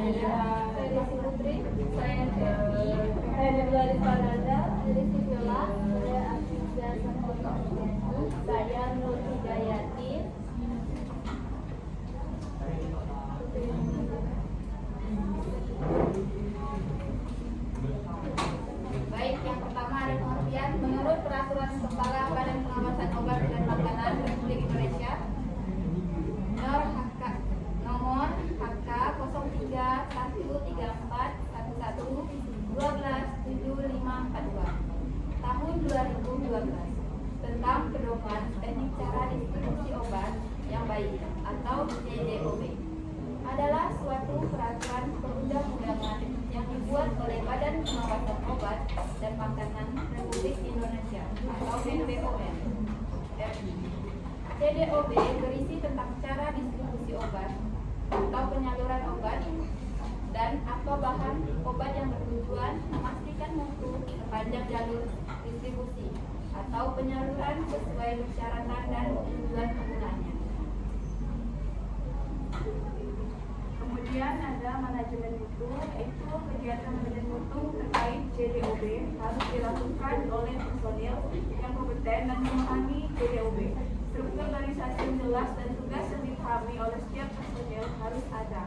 Saya Desi Putri. Saya Devi. Saya Nurgalis Pananda. Saya Desi Viola. Saya Afiza Sakoto. Saya Nur Hidayati. Baik, yang pertama ada pengertian. Menurut Peraturan Kepala Badan Pengawasan Obat dan Makanan Republik Indonesia nomor HK 031341127542 tahun 2012 tentang pedoman teknik cara distribusi obat yang baik atau CDOB adalah suatu peraturan perundang-undangan yang dibuat oleh Badan Pengawasan Obat dan Makanan Republik Indonesia atau BPOM. CDOB berisi tentang cara distribusi obat atau penyaluran obat dan atau bahan obat yang bertujuan memastikan mutu sepanjang jalur distribusi atau penyaluran sesuai persyaratan dan tujuan penggunanya. Kemudian ada manajemen mutu, yaitu kegiatan manajemen mutu terkait CDOB harus dilakukan oleh personil yang kompeten dan memahami CDOB. Struktur organisasi yang jelas dan tugas yang dipahami oleh setiap personil harus ada.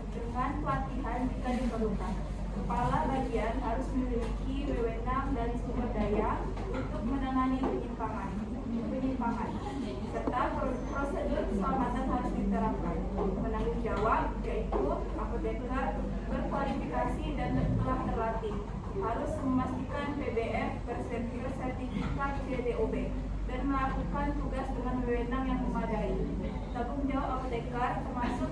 Dengan pelatihan jika diperlukan. Kepala bagian harus memiliki wewenang dan sumber daya untuk menangani penyimpangan, serta prosedur keselamatan harus diterapkan. Penanggung jawab yaitu apoteker berkualifikasi dan telah terlatih harus memastikan PBF bersertifikat CDOB dan melakukan tugas dengan wewenang yang memadai. Tanggung jawab apoteker termasuk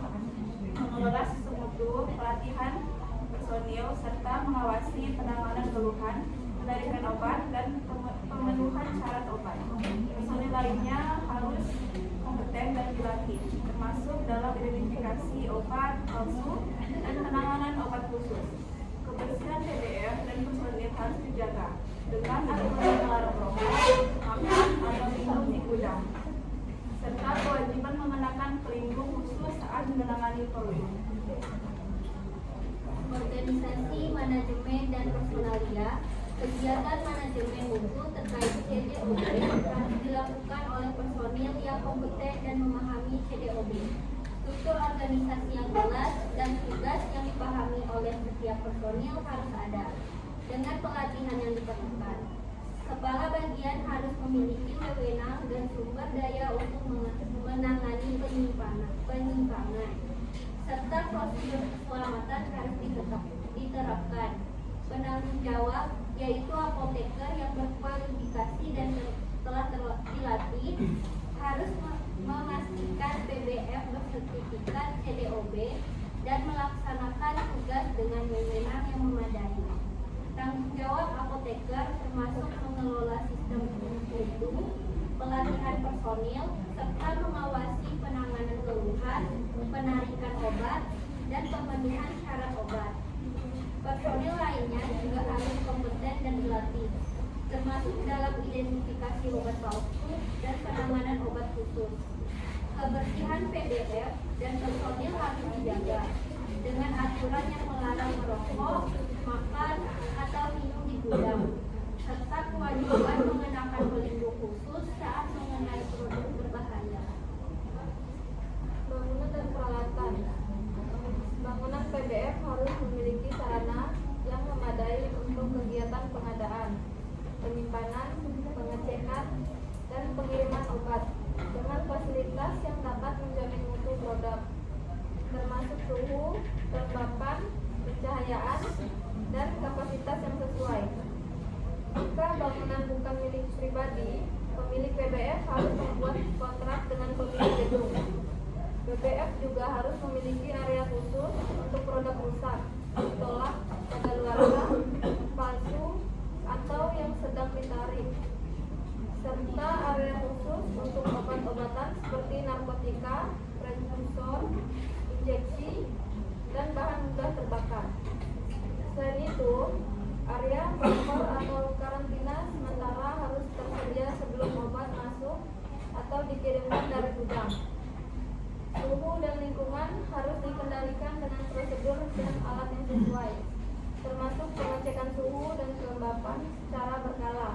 mengelola sistem mutu, pelatihan personil, serta mengawasi penanganan keluhan, penarikan obat, dan pemenuhan syarat obat. Personil lainnya harus kompeten dan dilatih, termasuk dalam identifikasi obat palsu dan penanganan obat khusus. Kebersihan PBF dan personil harus dijaga dengan aturan melarang rokok, makan, atau minum di gudang, serta kewajiban mengenakan pelindung khusus saat menangani keluhan. Organisasi, manajemen, dan personalia. Kegiatan manajemen mutu terkait CDOB harus dilakukan oleh personil yang kompeten dan memahami CDOB. Struktur organisasi yang jelas dan tugas yang dipahami oleh setiap personil harus ada, dengan pelatihan yang diperlukan. Kepala bagian harus memiliki wewenang dan sumber daya untuk menangani penyimpangan, serta prosedur keselamatan harus diterapkan. Penanggung jawab yaitu apoteker yang berkualifikasi dan telah dilatih harus memastikan PBF bersertifikat CDOB dan melaksanakan tugas dengan wewenang yang memadai. Tanggung jawab apoteker termasuk mengelola sistem mutu, pelatihan personil, serta mengawasi penanganan keluhan, penarikan obat, dan pemenuhan syarat obat. Personil lainnya juga harus kompeten dan dilatih, termasuk dalam identifikasi obat palsu dan penanganan obat khusus. Kebersihan PBF dan personil harus dijaga dengan aturan yang melarang merokok, makan, atau minum di gudang, serta kewajiban mengenakan pelindung khusus saat mengenai produk berbahaya. Bangunan dan peralatan. Bangunan PBF harus memiliki sarana yang memadai untuk kegiatan pengadaan, penyimpanan, pengecekan, dan pengiriman obat dengan fasilitas yang dapat menjamin mutu produk, termasuk suhu, kelembapan, pencahayaan, dan kapasitas yang sesuai. Jika bangunan bukan milik pribadi, pemilik PBF harus membuat kontrak dengan pemilik gedung. PBF juga harus memiliki area khusus untuk produk rusak, ditolak, kadaluarsa, palsu, atau yang sedang ditarik, serta area khusus untuk obat-obatan seperti narkotika, prekursor, injeksi, dan bahan mudah terbakar. Selain itu, area buffer atau karantina sementara harus tersedia sebelum obat masuk atau dikirimkan dari gudang. Suhu dan lingkungan harus dikendalikan dengan prosedur dan pengecekan suhu dan kelembapan secara berkala.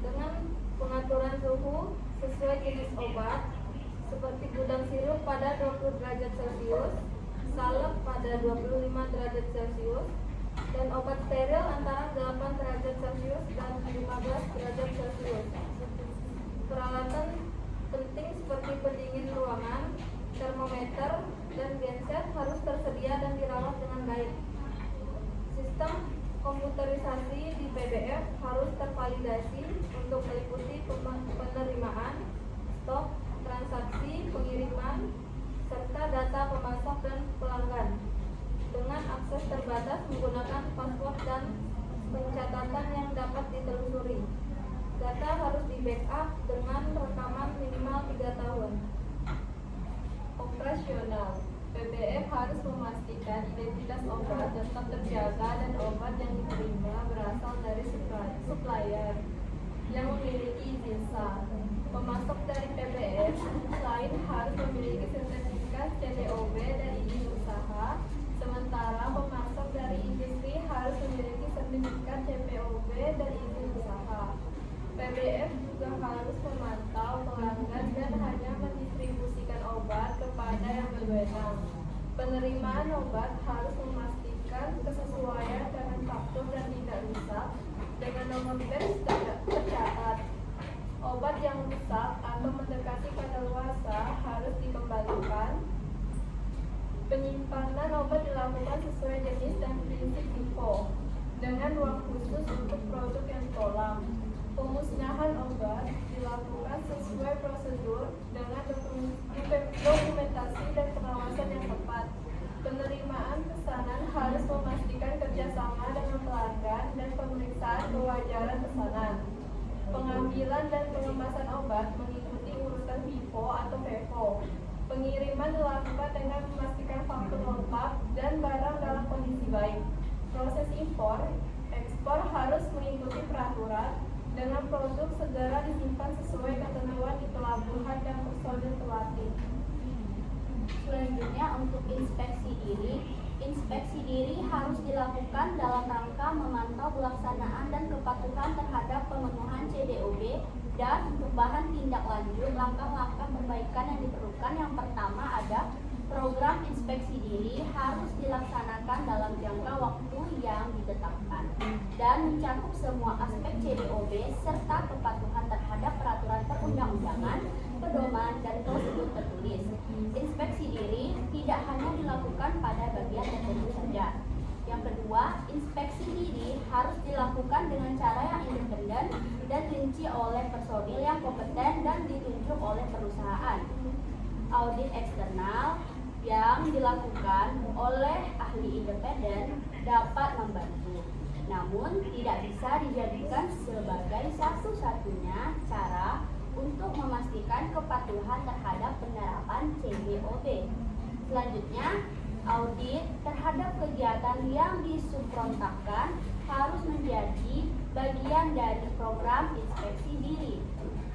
Dengan pengaturan suhu sesuai jenis obat, seperti gudang sirup pada 20 derajat Celcius, salep pada 25 derajat Celcius, dan obat steril antara 8 derajat Celcius dan 15 derajat Celcius. Peralatan penting seperti pendingin ruangan, termometer, dan genset harus tersedia dan dirawat dengan baik. Sistem komputerisasi di PBF harus tervalidasi untuk meliputi penerimaan, stok, transaksi, pengiriman, serta data pemasok dan pelanggan dengan akses terbatas menggunakan password dan pencatatan yang dapat ditelusuri. Data harus di backup dengan rekaman minimal 3 tahun. Operasional, PBF harus memastikan identitas obat tetap terjaga dan obat yang diterima berasal dari supplier yang memiliki izin sah. Pemasok dari PBF selain harus memiliki sertifikat CDOB dan izin usaha, sementara pemasok dari industri harus memiliki sertifikat CPOB dan izin usaha. PBF juga harus memantau pelanggan dan hanya mendistribusikan obat kepada yang berwenang. Penerimaan obat harus memastikan kesesuaian dengan faktur dan tidak rusak dengan nomor batch tercatat. Obat yang rusak atau mendekati kadaluarsa harus dikembalikan. Penyimpanan obat dilakukan sesuai jenis dan prinsip FIFO dengan ruang khusus untuk produk yang tolak. Pemusnahan obat dilakukan sesuai prosedur dengan dokumentasi dan pengawasan yang tepat. Penerimaan pesanan harus memastikan kerjasama dengan pelanggan dan pemeriksaan kewajaran pesanan. Pengambilan dan pengemasan obat mengikuti urutan FIFO atau FEFO. Pengiriman dilakukan dengan memastikan faktur lengkap dan barang dalam kondisi baik. Proses impor, ekspor harus mengikuti peraturan dengan produk segera disimpan sesuai ketentuan di pelabuhan dan personil terlatih. Selanjutnya untuk inspeksi diri harus dilakukan dalam rangka memantau pelaksanaan dan kepatuhan terhadap pemenuhan CDOB dan untuk bahan tindak lanjut langkah-langkah perbaikan yang diperlukan. Yang pertama ada program inspeksi diri harus dilaksanakan dalam jangka waktu yang ditetapkan dan mencakup semua aspek CDOB serta kepatuhan terhadap peraturan perundang-undangan, pedoman, dan prosedur tertulis. Inspeksi diri tidak hanya dilakukan pada bagian tertentu saja. Yang kedua, inspeksi diri harus dilakukan dengan cara yang independen dan rinci oleh personil yang kompeten dan ditunjuk oleh perusahaan. Audit eksternal yang dilakukan oleh ahli independen dapat membantu, namun tidak bisa dijadikan sebagai satu-satunya cara untuk memastikan kepatuhan terhadap penerapan CDOB. Selanjutnya, audit terhadap kegiatan yang disubkontrakkan harus menjadi bagian dari program inspeksi diri.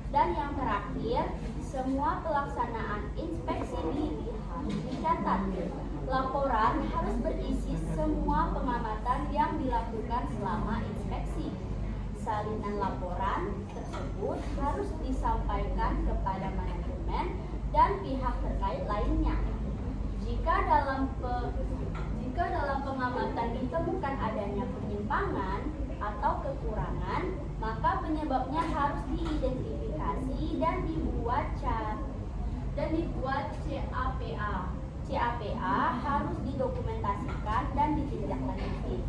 Dan yang terakhir, semua pelaksanaan inspeksi diri harus dicatat. Laporan harus berisi semua pengamatan yang dilakukan selama inspeksi. Salinan laporan tersebut harus disampaikan kepada manajemen dan pihak terkait lainnya. Jika dalam pengamatan ditemukan adanya penyimpangan atau kekurangan, maka penyebabnya harus diidentifikasi dan dibuat CAPA. CAPA harus didokumentasikan dan ditindaklanjuti.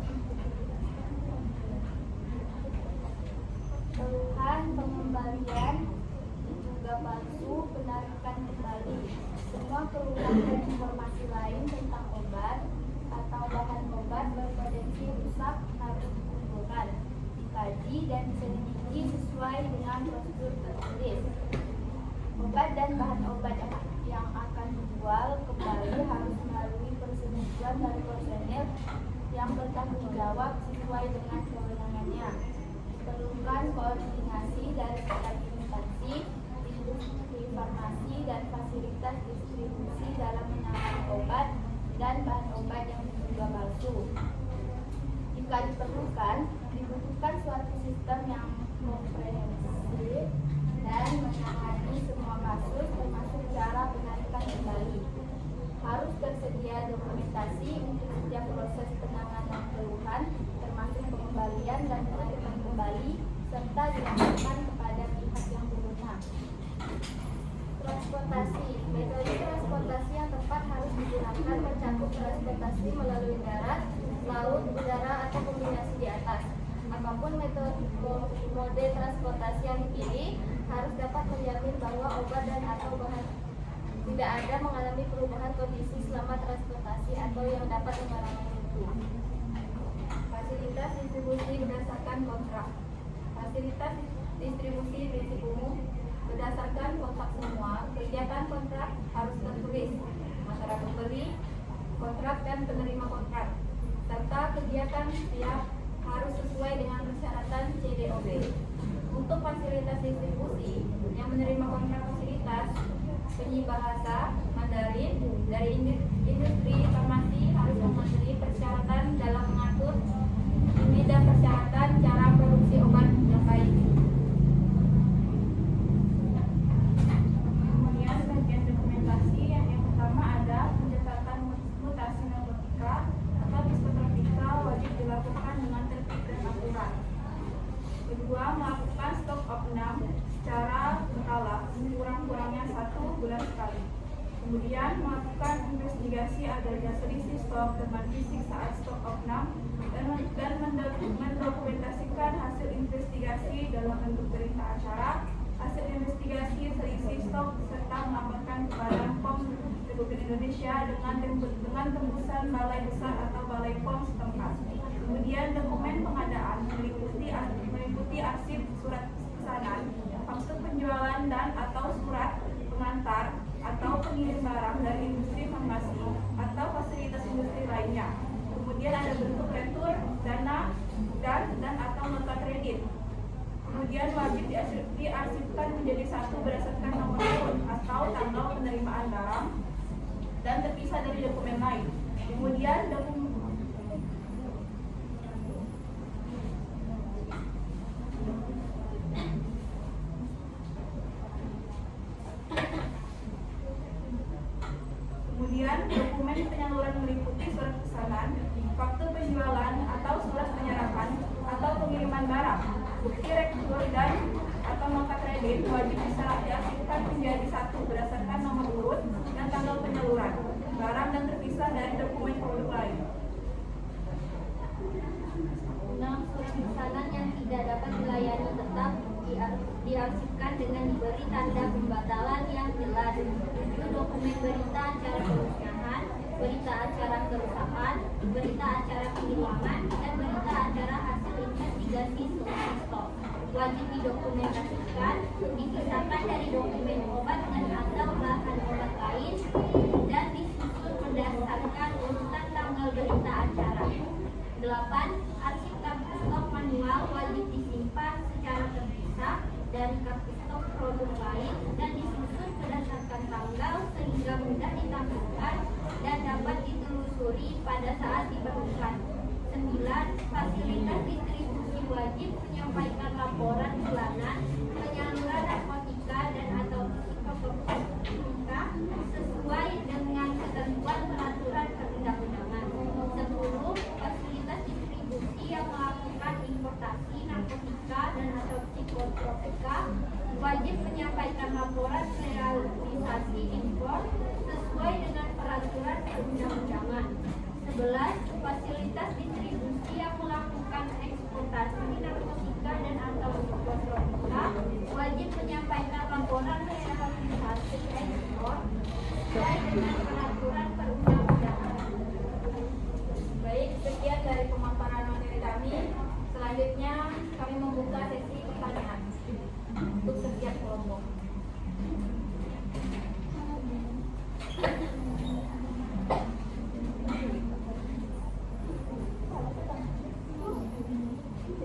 Keluhan pengembalian diduga palsu, penarikan kembali. Semua keluhan dan informasi lain tentang obat atau bahan obat berpotensi rusak harus dikumpulkan, dikaji dan diselidiki sesuai dengan prosedur tertulis. Obat dan bahan obat yang akan dijual kembali harus melalui persetujuan dari personil yang bertanggung jawab sesuai dengan kewenangannya. Perlukan koordinasi dari setiap instansi, industri farmasi dan fasilitas distribusi dalam menangani obat dan bahan obat yang diduga palsu. dibutuhkan suatu sistem yang komprehensif dan menangani semua kasus termasuk cara penarikan kembali. Harus tersedia dokumentasi untuk setiap proses penanganan keluhan termasuk pengembalian dan penarikan kembali serta dilaporkan kepada pihak yang berwenang. Transportasi. Metode transportasi yang tepat harus digunakan mencakup transportasi melalui darat, laut, udara, atau kombinasi di atas. Apapun mode transportasi yang dipilih, harus dapat menjamin bahwa obat dan atau bahan tidak ada mengalami perubahan kondisi selama transportasi atau yang dapat mengalami mutu. Fasilitas distribusi berdasarkan kontrak. Fasilitas distribusi prinsip umum berdasarkan kontrak semua. Kegiatan kontrak harus tertulis antara pembeli, kontrak dan penerima kontrak, serta kegiatan setiap harus sesuai dengan persyaratan CDOB. Untuk fasilitas distribusi yang menerima kontrak fasilitas penyibahasa Mandarin dari industri farmasi harus memenuhi persyaratan dalam mengatur ini dan persyaratan cara produksi obat yang baik. Kemudian bagian dokumentasi yang pertama ada pencatatan mutasi narkotika atau psikotropika wajib dilakukan dengan tertib dan akurat. Kedua, melakukan stok opnam secara berkala kurang-kurangnya 1 bulan sekali. Kemudian melakukan investigasi adanya selisih stok teman fisik saat stok opnam dan mendokumentasikan hasil investigasi dalam bentuk berita acara, hasil investigasi selisih stok serta melaporkan kepada POM Republik Indonesia dengan tembusan balai besar atau balai POM setempat. Kemudian dokumen pengadaan meliputi arsip surat pesanan, faktur penjualan dan atau surat pengantar atau pengirim barang dari industri farmasi atau fasilitas industri lainnya. Kemudian ada bentuk retur, dana, dan atau nota kredit. Kemudian wajib diarsipkan menjadi satu berdasarkan nomor urut atau tanggal penerimaan barang dan terpisah dari dokumen lain. Kemudian dokumen penyaluran meliputi surat pesanan, faktur penjualan atau surat penyerahan atau pengiriman barang, bukti rektur dan atau nota kredit wajib bisa diarsipkan menjadi satu berdasarkan nomor urut dan tanggal penyaluran barang dan terpisah dari dokumen produk lain. 6. Surat pesanan yang tidak dapat dilayani tetap diarsipkan dengan diberi tanda pembatalan yang jelas. 7. Dokumen berita acara pemusnahan, berita acara kerusakan, berita acara penghilangan, dan berita acara hasil investigasi stok wajib didokumentasikan, dipisahkan dari dokumen obat dan atau bahan obat lain, dan disusun berdasarkan urutan tanggal berita acara. 8. Arsip kartu stok manual wajib disimpan secara terpisah dari kartu stok produk lain dan disusun berdasarkan tanggal sehingga mudah ditampilkan dan dapat ditelusuri pada saat diperlukan. 9. Fasilitas distribusi wajib menyampaikan laporan bulanan penyaluran narkotika dan atau psikotropika sesuai dengan ketentuan peraturan perundang-undangan. 10. Fasilitas distribusi yang melakukan importasi narkotika dan atau psikotropika wajib menyampaikan laporan realisasi impor sesuai dengan peraturan perundang-undangan. 11. Fasilitas distribusi yang melakukan eksportasi narkotika dan atau psikotropika wajib menyampaikan laporan realisasi ekspor sesuai dengan peraturan perundang-undangan. Baik, sekian dari pemaparan materi kami. Selanjutnya kami membuka sesi pertanyaan untuk setiap kelompok.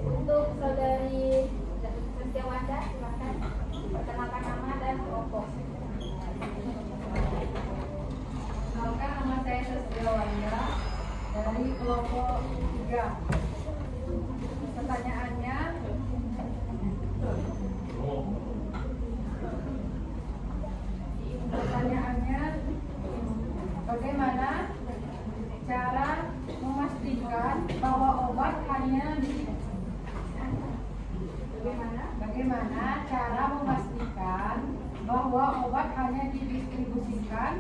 Untuk saudari Setiawanda, silakan perkenalkan nama dan kelompok. Kenalkan, nama saya Setiawanda dari kelompok 3. Pertanyaannya, bagaimana cara memastikan bahwa obat hanya didistribusikan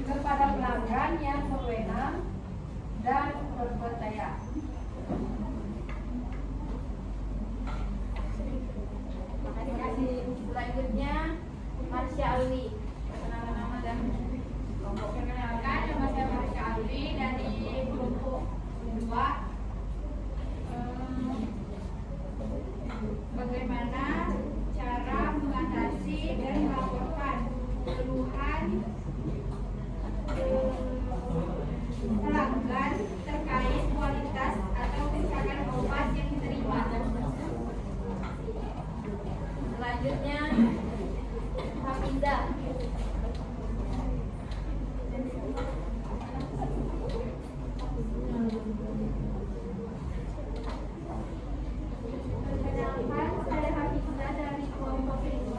kepada pelanggan yang berwenang dan berpercaya? Terima kasih. Selanjutnya Marsha Alwi. Perkenalan nama dan kelompok. Perkenalkan, nama saya Marsha Alwi dari kelompok 2. Bagaimana cara mengatasi dan melaporkan keluhan pelanggan terkait kualitas atau kerusakan obat yang diterima? Selanjutnya Hamiza. Perkenalkan, saya Hafizah dari kelompok 5.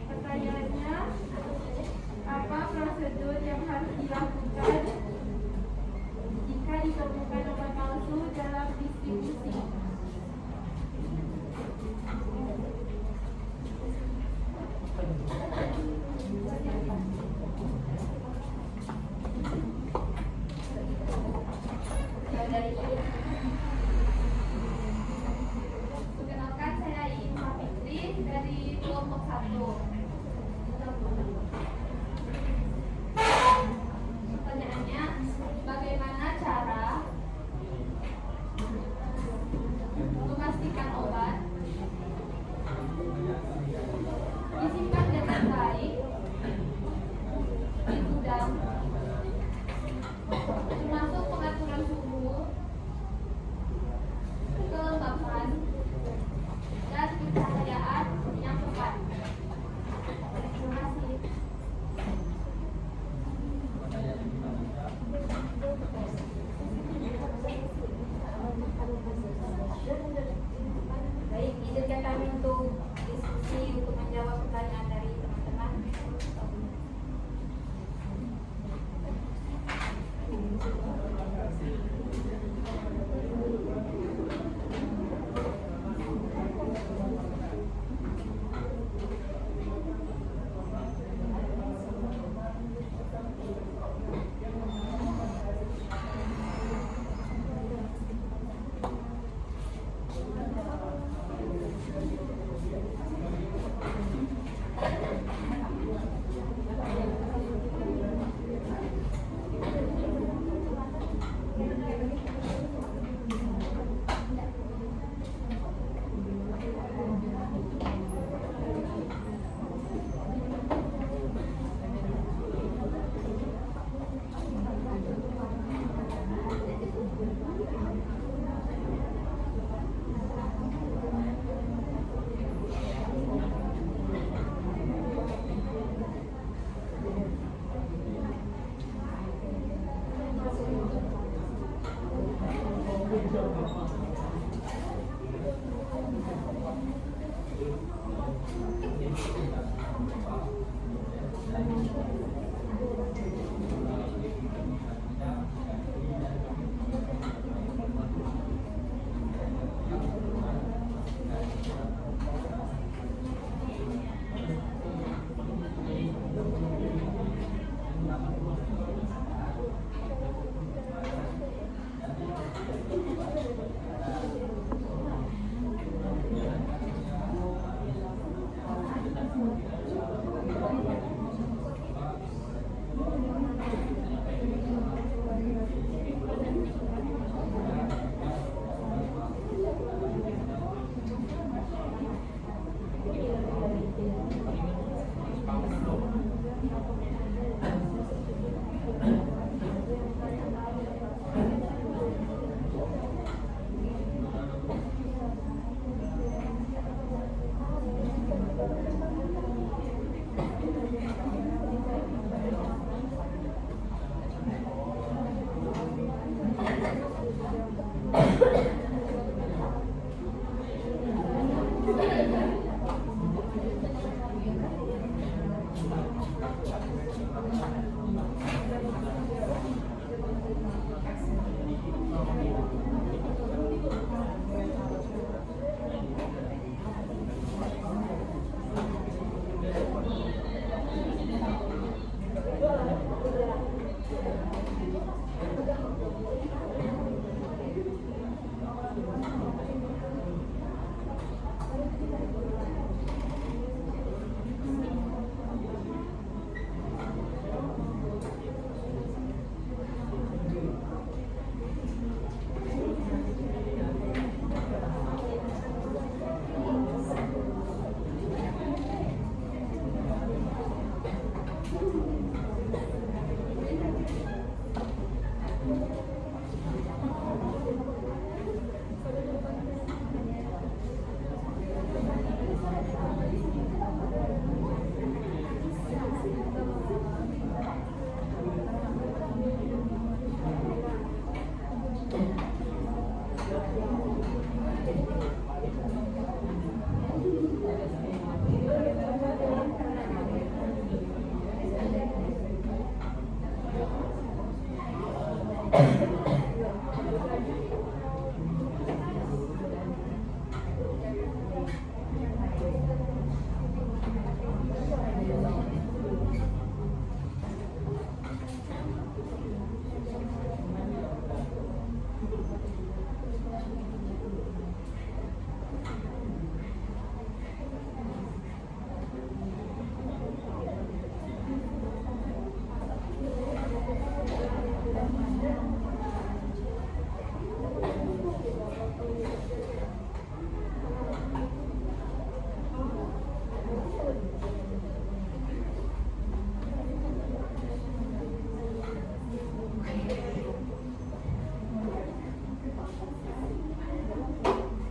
Pertanyaannya, apa prosedur yang harus dilakukan jika ditemukan obat palsu dalam distribusi? Perkenalkan, saya Iqbal Fitri dari kelompok 1. Pertanyaannya, bagaimana cara memastikan obat disimpan dengan baik di gudang, termasuk pengaturan suhu, kelembapan, dan pencahayaan yang tepat. Terima kasih. Baik, izinkan kami untuk diskusi untuk menjawab pertanyaan dari teman-teman.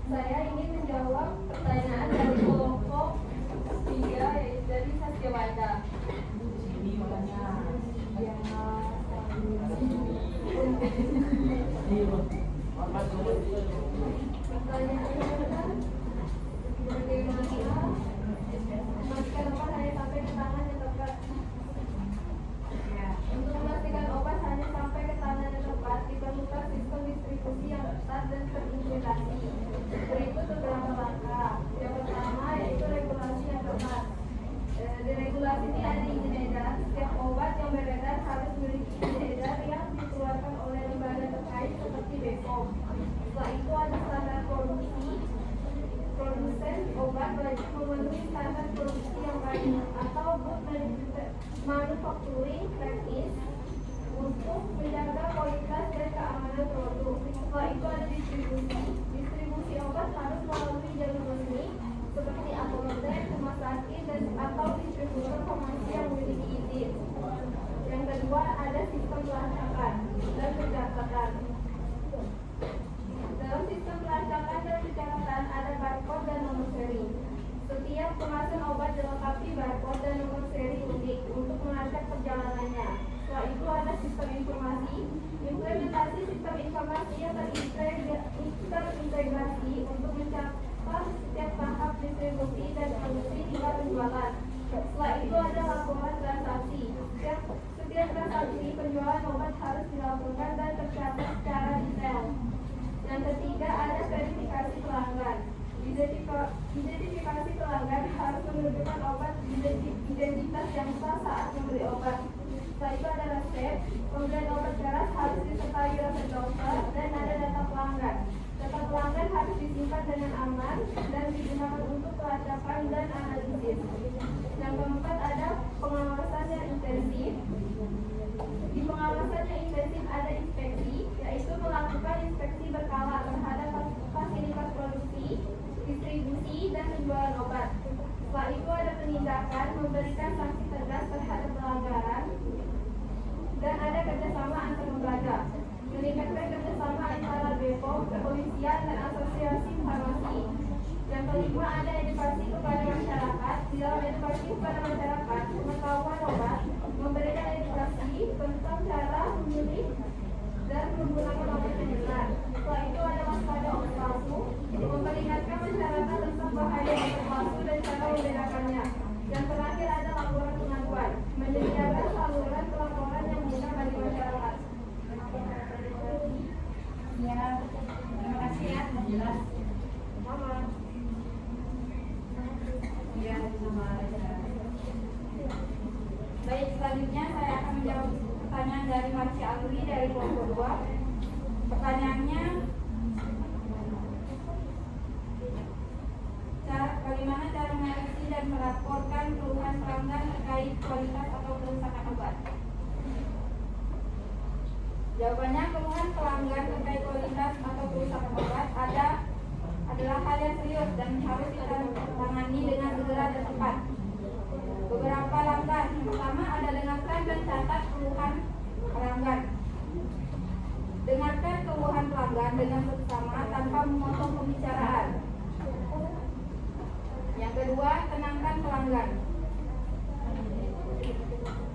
Saya ingin menjawab pertanyaan dari kelompok 3 yaitu dari Satyawada. Pertanyaannya adalah bagaimana memastikan obat hanya sampai ke tangan yang tepat. Untuk memastikan obat hanya sampai ke tangan yang tepat diperlukan sistem distribusi yang ketat dan terintegrasi. Berikut beberapa langkah. Yang pertama yaitu regulasi yang tepat. Di regulasi ini ada izin edar. Setiap obat yang beredar harus memiliki izin edar yang dikeluarkan oleh lembaga terkait seperti BPOM. Setelah itu ada standar produksi. Produsen obat wajib memenuhi standar produksi yang baik atau good manufacturing practice untuk menjaga kualitas dan keamanan produk. Setelah itu ada distribusi. Distribusi obat harus melalui jalur resmi seperti apotek, rumah sakit, dan atau distributor farmasi yang memiliki izin. Yang kedua ada sistem pelacakan dan pencatatan. Dalam sistem pelacakan dan pencatatan ada barcode dan nomor seri. Setiap kemasan obat dilengkapi barcode dan nomor seri unik untuk melacak perjalanannya. Setelah itu ada sistem informasi. Implementasi sistem informasi yang terintegrasi untuk mencatat setiap tahap distribusi dan produksi hingga penjualan. Setelah itu ada laporan transaksi. Setiap transaksi penjualan obat harus dilaporkan dan tercatat secara detail. Yang ketiga ada verifikasi pelanggan. Identifikasi pelanggan harus menunjukkan obat identitas yang sah saat membeli obat. Setelah itu ada resep. Pembelian obat keras harus disertai resep dokter dan ada data pelanggan. Data pelanggan harus disimpan dengan aman dan digunakan untuk pelacakan dan analisis. Yang keempat ada pengawasan yang intensif. Di pengawasan yang intensif ada inspeksi, yaitu melakukan inspeksi berkala terhadap fasilitas produksi, distribusi, dan penjualan obat. Setelah itu ada penindakan, memberikan sanksi tegas terhadap pelanggaran, dan ada kerjasama antar lembaga. Meningkatkan kerjasama antara BPOM, kepolisian, dan asosiasi farmasi. Yang kelima ada edukasi kepada masyarakat. Di dalam edukasi kepada masyarakat, pengetahuan obat, memberikan edukasi tentang cara memilih dan menggunakan obat yang benar. Setelah itu ada waspada obat palsu, memperingatkan masyarakat tentang bahaya obat palsu dan cara membedakannya. Yang terakhir ada laporan pengaduan, menyediakan saluran pelaporan yang mudah bagi masyarakat. Ya, terima kasih ya, jelas. Mama. Ya, baik, selanjutnya saya akan menjawab pertanyaan dari Marci Alwi dari kelompok 2. Pertanyaannya, bagaimana cara mendeteksi dan melaporkan keluhan pelanggan terkait kualitas atau kerusakan obat? Jawabannya, keluhan pelanggan terkait kualitas atau kerusakan obat adalah hal yang serius dan harus ditangani dengan segera dan tepat. Beberapa langkah. Yang pertama ada dengarkan dan catat keluhan pelanggan. Dengarkan keluhan pelanggan dengan seksama tanpa memotong pembicaraan. Yang kedua, tenangkan pelanggan.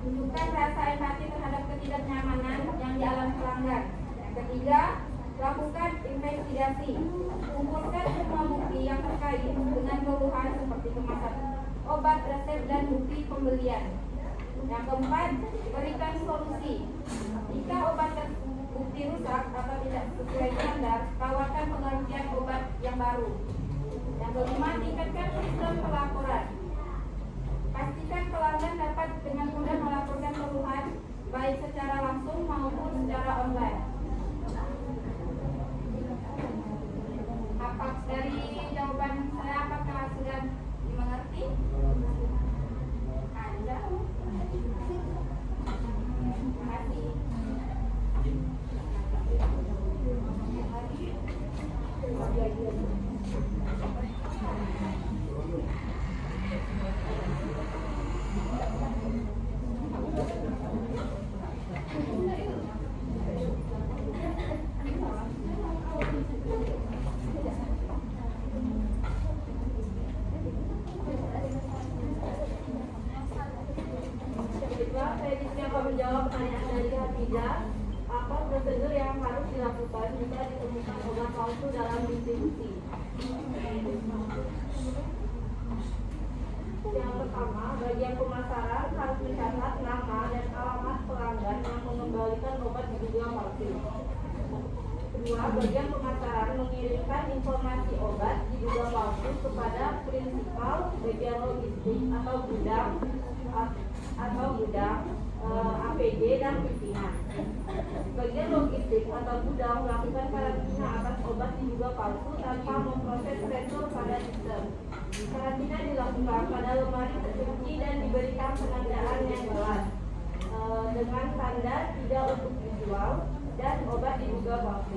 Tunjukkan rasa empati terhadap ketidaknyamanan yang dialami pelanggan. Yang ketiga, lakukan investigasi. Kumpulkan semua bukti yang terkait dengan keluhan seperti kemasan obat, resep, dan bukti pembelian. Yang keempat, berikan solusi. Jika bukti Kelima, tingkatkan sistem pelaporan. Pastikan pelanggan dapat dengan mudah melaporkan keluhan baik secara langsung maupun secara online. Apa dari jawaban saya, apakah sudah dimengerti? Ada. Terima kasih. Kedua, saya akan menjawab pertanyaan dari Hafizah. Apa prosedur yang harus dilakukan jika ditemukan obat palsu dalam distribusi? Yang pertama, bagian pemasaran harus mencatat nama dan alamat pelanggan yang mengembalikan obat diduga palsu. Kedua, bagian pemasaran mengirimkan informasi obat diduga palsu kepada prinsipal bagian logistik atau gudang APD dan pimpinan. Bagian logistik atau gudang melakukan karantina atas obat diduga palsu tanpa memproses retur pada sistem. Karantina dilakukan pada lemari terkunci dan diberikan penandaan yang jelas dengan tanda tidak untuk dijual dan obat diduga palsu.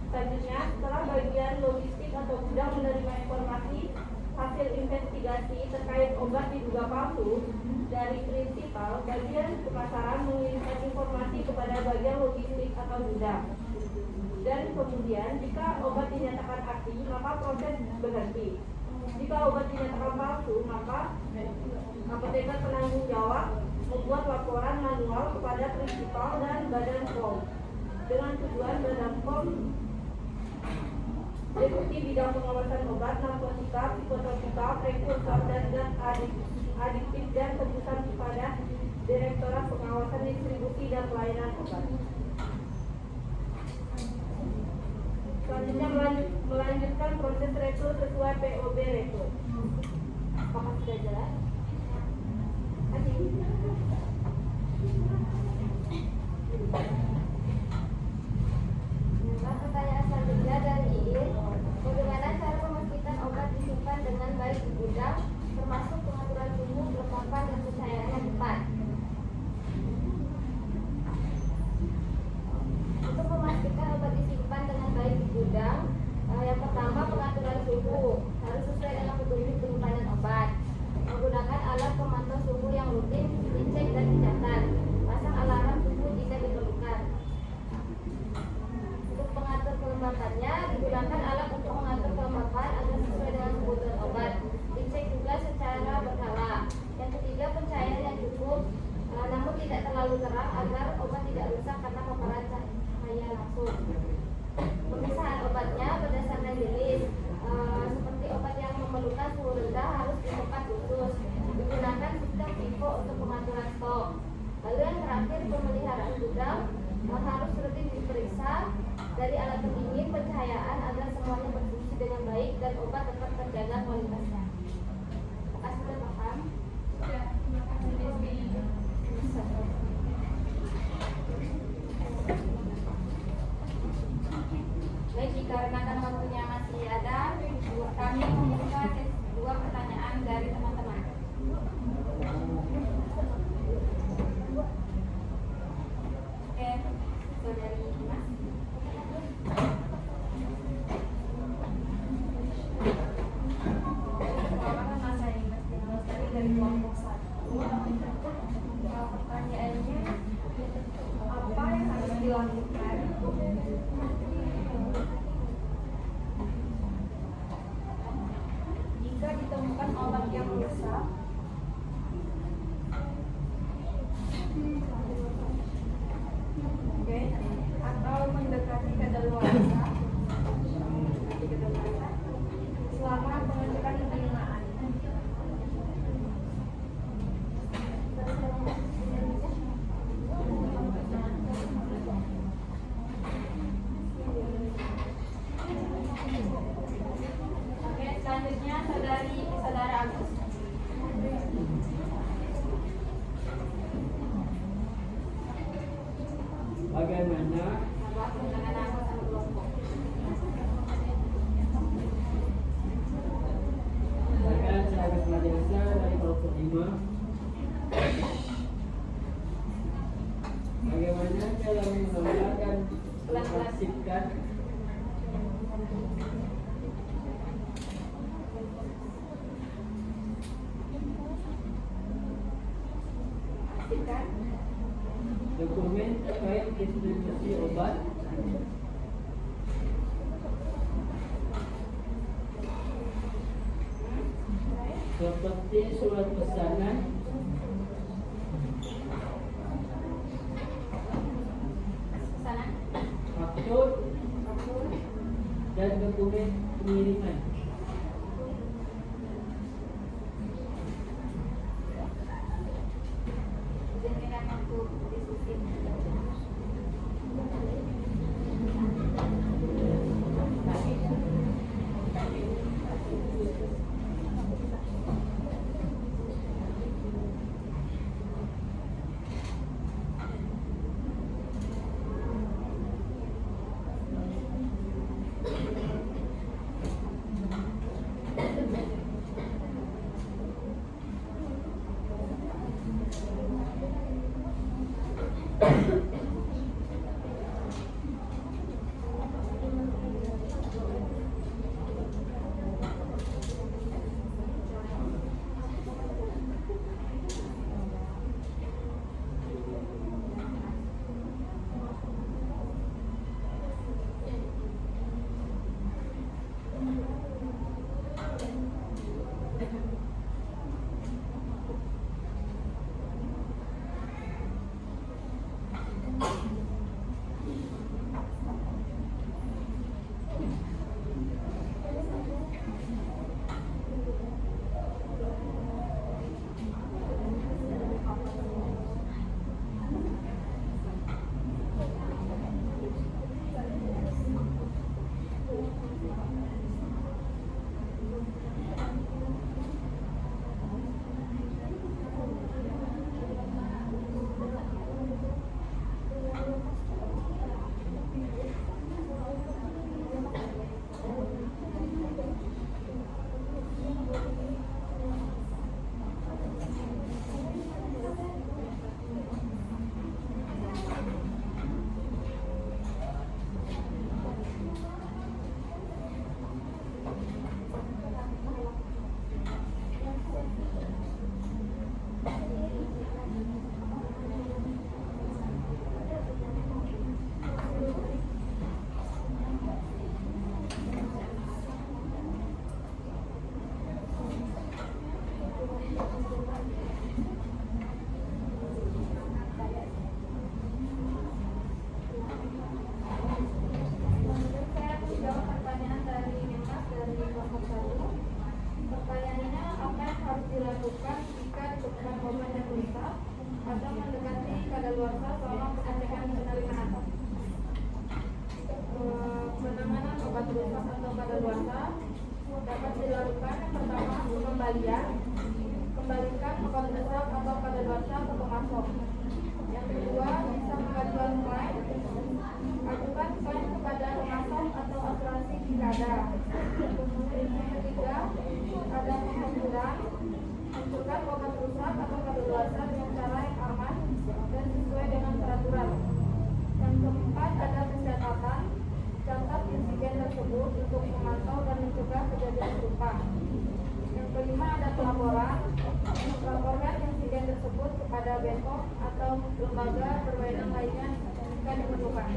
Selanjutnya, setelah bagian logistik atau gudang menerima informasi hasil investigasi terkait obat diduga palsu dari prinsipal, bagian pemasaran mengirimkan informasi kepada bagian logistik atau gudang. Dan kemudian jika obat dinyatakan asli, maka proses berhenti. Jika obat dinyatakan palsu, maka apoteker penanggung jawab membuat laporan manual kepada prinsipal dan Badan POM dengan tujuan Badan POM Deputi Bidang Pengawasan Obat, Narkotika, Psikotropika, Prekursor, dan Zat Adiktif dan Tebusan kepada Direktorat Pengawasan Distribusi dan Pelayanan Obat. Selanjutnya melanjutkan proses retur sesuai POB retur. Apakah sudah jelas? Pertanyaan selanjutnya dari Iin, bagaimana cara memastikan obat disimpan dengan baik di gudang, termasuk pengaturan suhu, kelengkapan, dan pencahayaan yang tepat? Untuk memastikan obat disimpan dengan baik di gudang, yang pertama pengaturan suhu harus sesuai dengan petunjuk penyimpanan obat. Menggunakan alat pemantau suhu yang rutin dicek dan dicatat. Pasang alarm suhu jika diperlukan. Untuk pengatur kelembapannya, digunakan alat untuk mengatur kelembapan agar sesuai dengan kebutuhan obat. Dicek juga secara berkala. Yang ketiga, pencahayaan yang cukup, namun tidak terlalu terang agar obat tidak rusak karena paparan cahaya langsung. Pemisahan obatnya berdasarkan jenis, seperti obat yang memerlukan suhu rendah harus di tempat khusus. Digunakan sistem FIFO untuk pengaturan stok. Lalu yang terakhir, pemeliharaan gudang harus rutin diperiksa dari alat pendingin, pencahayaan agar semuanya berfungsi dengan baik dan obat tetap terjaga kualitasnya. Apakah sudah paham? Ya, terima kasih Desi. Baik, dikarenakan waktunya masih ada, kami membuka dua pertanyaan dari teman-teman. Oke, saudari Dimas. Nama saya Ines Lestari dari kelompok 1. Pertanyaannya, apa yang harus dilakukan jika ditemukan obat yang rusak atau mendekati kadaluarsa selama pengecekan penerimaan? Oke, selanjutnya Bagaimana Sebuah penanganan anggota kelompok. Silakan sahabat madrasah dari kelompok 5. Bagaimana cara mengelola dan mengaktifkan dokumen terkait distribusi obat seperti surat pesanan, Pesanan. faktur, dan dokumen pengiriman. Izinkan untuk diskusi. Pertanyaannya, apa yang harus dilakukan jika ditemukan obat yang rusak atau mendekati kadaluarsa selama pengecekan penerimaan atas? Penanganan obat rusak atau kadaluarsa dapat dilakukan yang pertama pengembalian, kembalikan obat rusak atau kadaluarsa ke pemasok. Yang kedua, bisa mengajukan klaim, ajukan klaim kepada pemasok atau asuransi jika ada. Yang ketiga, ada pengaturan mencegah obat rusak atau kadaluarsa dengan cara yang aman dan sesuai dengan peraturan. Yang keempat, ada pencatatan, catat insiden tersebut untuk memantau dan mencegah kejadian serupa. Yang kelima, ada pelaporan, laporkan insiden tersebut kepada BPOM atau lembaga berwenang lainnya jika diperlukan.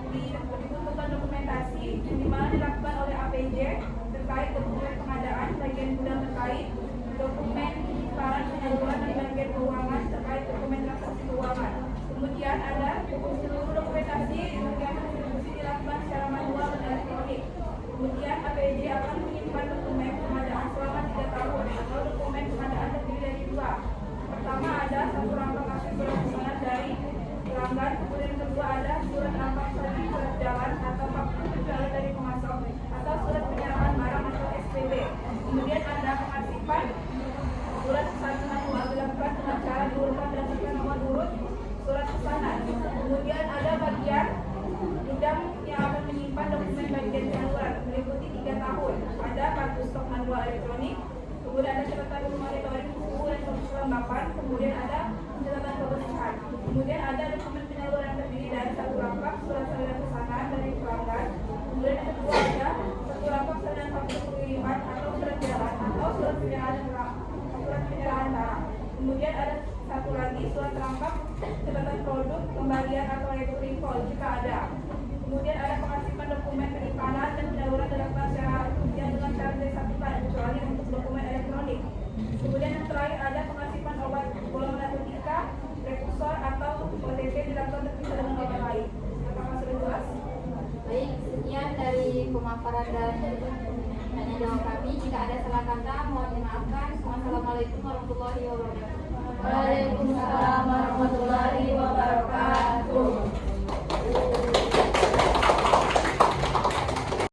dibutuhkan dokumentasi yang dimana dilakukan oleh APJ terkait dokumen pengadaan bagian gudang terkait, dokumen penyimpanan penyaluran dan bagian keuangan terkait dokumen transaksi keuangan. Kemudian ada seluruh dokumentasi bagian distribusi dilakukan secara manual dan elektronik. Kemudian APJ akan menyimpan dokumen pengadaan selama 3 tahun atau dokumen pengadaan terdiri dari 2. Pertama ada satu rangka hasil surat pesanan dari pelanggan, kemudian kedua ada surat rangka pesanan surat jalan atau faktur penjualan dari pemasok atau surat penyerahan barang atau SPB. Kemudian ada pengarsipan surat pesanan manual dilakukan dengan cara diurutkan berdasarkan nomor urut surat pesanan. Kemudian ada bagian gudang yang akan menyimpan dokumen bagian penyaluran meliputi 3 tahun. Ada kartu stok manual elektronik, kemudian ada catatan monitoring suhu dan kelembapan, kemudian ada catatan kebersihan. Kemudian ada dokumen penyaluran yang terdiri dari 1 rangkap surat salinan pesanan dari pelanggan. Kemudian yang kedua ada 1 rangkap salinan faktur pengiriman atau surat jalan atau surat penyerahan barang. Kemudian ada 1 lagi surat rangkap catatan produk kembalian atau recall jika ada. Kemudian ada pengarsipan dokumen penyimpanan dan penyaluran dilakukan secara yang dengan cara disatukan kecuali untuk dokumen elektronik. Kemudian yang terakhir ada pengarsipan obat golongan narkotika, prekursor atau OTP dilakukan terpisah dengan obat lain. Apakah sudah jelas? Baik, sekian dari pemaparan dan tanya jawab kami. Jika ada salah kata, mohon dimaafkan. Wassalamualaikum warahmatullahi wabarakatuh. Waalaikumsalam warahmatullahi wabarakatuh.